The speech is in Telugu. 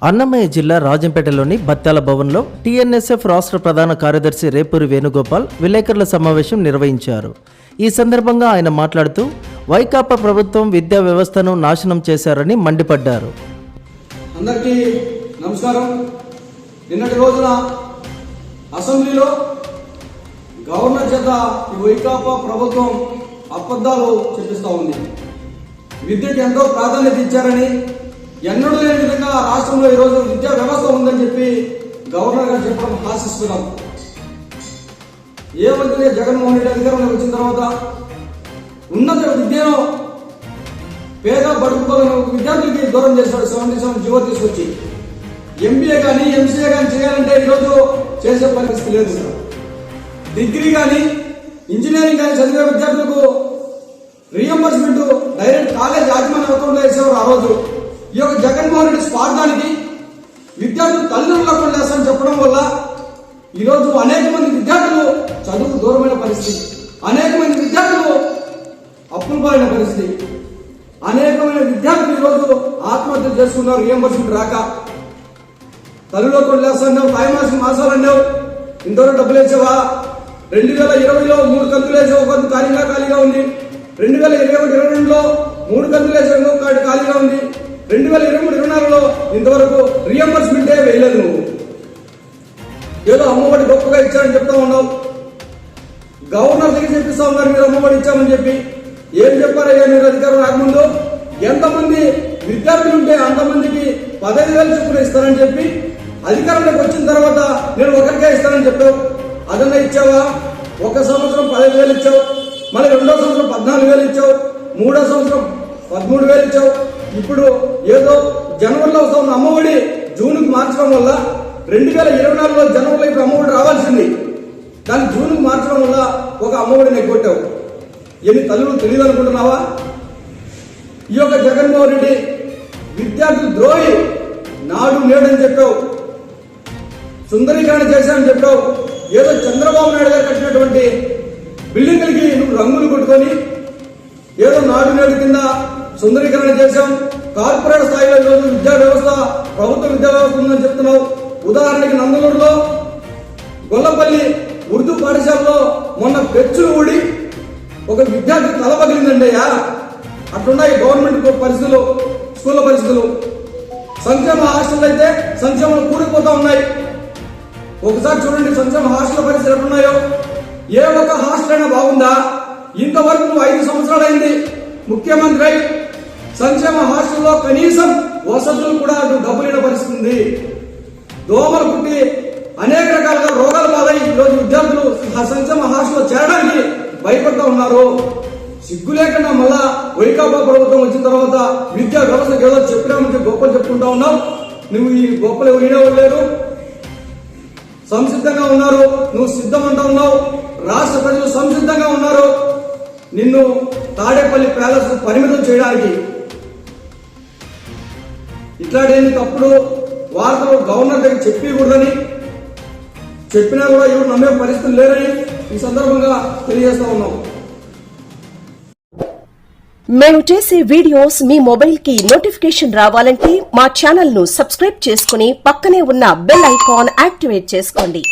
అన్నమయ్య జిల్లా రాజంపేటలోని బత్యాల భవన్లో టీఎన్ఎస్ఎఫ్ రాష్ట్ర ప్రధాన కార్యదర్శి రేపూరి వేణుగోపాల్ విలేకరుల సమావేశం నిర్వహించారు. ఈ సందర్భంగా ఆయన మాట్లాడుతూ వైకాపా ప్రభుత్వం విద్యా వ్యవస్థను నాశనం చేశారని మండిపడ్డారు. అందరికీ నమస్కారం. నిన్నటి రోజున అసెంబ్లీలో గవర్నర్ చేత ఈ వైకాపా ప్రభుత్వం అబద్ధాలు చెప్పిస్తూ ఉంది. విద్యకు ఎంతో ప్రాధాన్యత ఇచ్చారని, ఎన్నడూ లేని విధంగా రాష్ట్రంలో ఈరోజు విద్యా వ్యవస్థ ఉందని చెప్పి గవర్నర్ గారు చెప్పడం హాస్యాస్పదం. ఏ మంత్రి జగన్మోహన్ రెడ్డి అధికారంలోకి వచ్చిన తర్వాత ఉన్నత విద్యను పేద బడుగు విద్యార్థులకి దూరం చేశాడు. 77 జీవో తీసుకొచ్చి ఎంబీఏ కానీ ఎంసీఏ కానీ చేయాలంటే ఈరోజు చేసే పరిస్థితి లేదు. డిగ్రీ కానీ ఇంజనీరింగ్ కానీ చదివే విద్యార్థులకు రీఎంబర్స్మెంట్ డైరెక్ట్ కాలేజ్ యాజమాన్య అకౌంట్లో వేసేవారు ఆ రోజు. ఈ యొక్క జగన్మోహన్ రెడ్డి స్వార్థానికి విద్యార్థులు తల్లిదండ్రుల అకౌంట్ వేస్తారని చెప్పడం వల్ల ఈరోజు అనేక మంది విద్యార్థులు చదువుకు దూరమైన పరిస్థితి, అనేక మంది విద్యార్థులు అప్పులు పాలైన పరిస్థితి, అనేకమైన విద్యార్థులు ఈరోజు ఆత్మహత్య చేసుకున్నారు. రీఎంబర్స్మెంట్ రాక తల్లిలో అకౌంట్ వేస్తావు, త్రైమాసిక మాసాలు అన్నావు, ఇంతవరకు డబ్బులు వేసావా? 2020లో 3 కంతులు వేసావు, ఒక కంతు ఖాళీగా ఉంది. 2021-22లో 3 కంతులు వేసావు, ఇంకొక ఖాళీగా ఉంది. 2023-24లో ఇంతవరకు రీఎంబర్స్మెంటే వేయలేదు. నువ్వు ఏదో అమ్మఒడి గొప్పగా ఇచ్చారని చెప్తా ఉన్నావు. గవర్నర్ దగ్గర చెప్పిస్తా ఉన్నారు మీరు అమ్మఒడి ఇచ్చామని చెప్పి. ఏం చెప్పారయ్యా మీరు అధికారం రాకముందు? ఎంతమంది విద్యార్థులు ఉంటే అంతమందికి 15,000 చొప్పున ఇస్తారని చెప్పి అధికారంలోకి వచ్చిన తర్వాత నేను ఒకరికే ఇస్తానని చెప్పావు. అదన్నా ఇచ్చావా? ఒక సంవత్సరం 15,000 ఇచ్చావు, మళ్ళీ 2వ సంవత్సరం 14,000 ఇచ్చావు, 3వ సంవత్సరం 13,000 ఇచ్చావు. ఇప్పుడు ఏదో జనవరిలో వస్తున్న అమ్మఒడి జూన్కి మార్చడం వల్ల 2024లో జనవరిలో ఇప్పుడు అమ్మఒడి రావాల్సింది, దాన్ని జూన్కి మార్చడం వల్ల ఒక అమ్మఒడిని ఎగ్గొట్టావు. ఎన్ని తల్లులు తెలియదు అనుకుంటున్నావా? ఈ యొక్క జగన్మోహన్ రెడ్డి విద్యార్థులు ద్రోహి, నాడు నేడని చెప్పావు, సుందరీకరణ చేశానని చెప్పావు. ఏదో చంద్రబాబు నాయుడు గారు కట్టినటువంటి బిల్డింగ్లకి నువ్వు రంగులు కొట్టుకొని ఏదో నాడు నేడు కింద సుందరీకరణ చేశాం. కార్పొరేట్ స్థాయిలో ఈరోజు విద్యా వ్యవస్థ, ప్రభుత్వ విద్యా వ్యవస్థ ఉందని చెప్తున్నావు. ఉదాహరణకి నందలూరులో గొల్లపల్లి ఉర్దూ పాఠశాలలో మొన్న పెచ్చులు ఊడి ఒక విద్యార్థి తల పగిలిందండి అయ్యా. అట్లున్నాయి గవర్నమెంట్ పరిస్థితులు, స్కూళ్ళ పరిస్థితులు. సంక్షేమ హాస్టల్ అయితే సంక్షేమాలు కూడిపోతా ఉన్నాయి. ఒకసారి చూడండి సంక్షేమ హాస్టల్ పరిస్థితులు ఎట్లున్నాయో. ఏ ఒక్క హాస్టల్ అయినా బాగుందా? ఇంతవరకు నువ్వు 5 సంవత్సరాలు అయింది ముఖ్యమంత్రి అయి సంక్షేమ హాస్టల్లో కనీసం వసతులు కూడా డబ్బులేని పరిస్థితి ఉంది. దోమలు పుట్టి అనేక రకాలుగా రోగాలు పాలై ఈరోజు విద్యార్థులు సంక్షేమ హాస్టల్లో చేరడానికి భయపడుతూ ఉన్నారు. సిగ్గు లేకుండా మళ్ళా వైకాపా ప్రభుత్వం వచ్చిన తర్వాత విద్యా వ్యవస్థకు ఏదో చెప్పినామని గొప్పలు చెప్పుకుంటా ఉన్నావు. నువ్వు ఈ గొప్పలు ఎవరు లేరు, సంసిద్ధంగా ఉన్నారు. నువ్వు సిద్ధం అంటా ఉన్నావు. రాష్ట్ర ప్రజలు సంసిద్ధంగా ఉన్నారు నిన్ను తాడేపల్లి ప్యాలెస్ పరిమితం చేయడానికి. ఇట్లాంటి తప్పుడు వార్తలు గవర్నర్ దగ్గర చెప్పకూడదని, చెప్పినా కూడా ఎవరు నమ్మే పరిస్థితులు లేరని ఈ సందర్భంగా తెలియజేస్తా ఉన్నాం. మేము చేసే వీడియోస్ మీ మొబైల్ కి నోటిఫికేషన్ రావాలంటే మా ఛానల్ ను సబ్స్క్రైబ్ చేసుకుని పక్కనే ఉన్న బెల్ ఐకాన్ యాక్టివేట్ చేసుకోండి.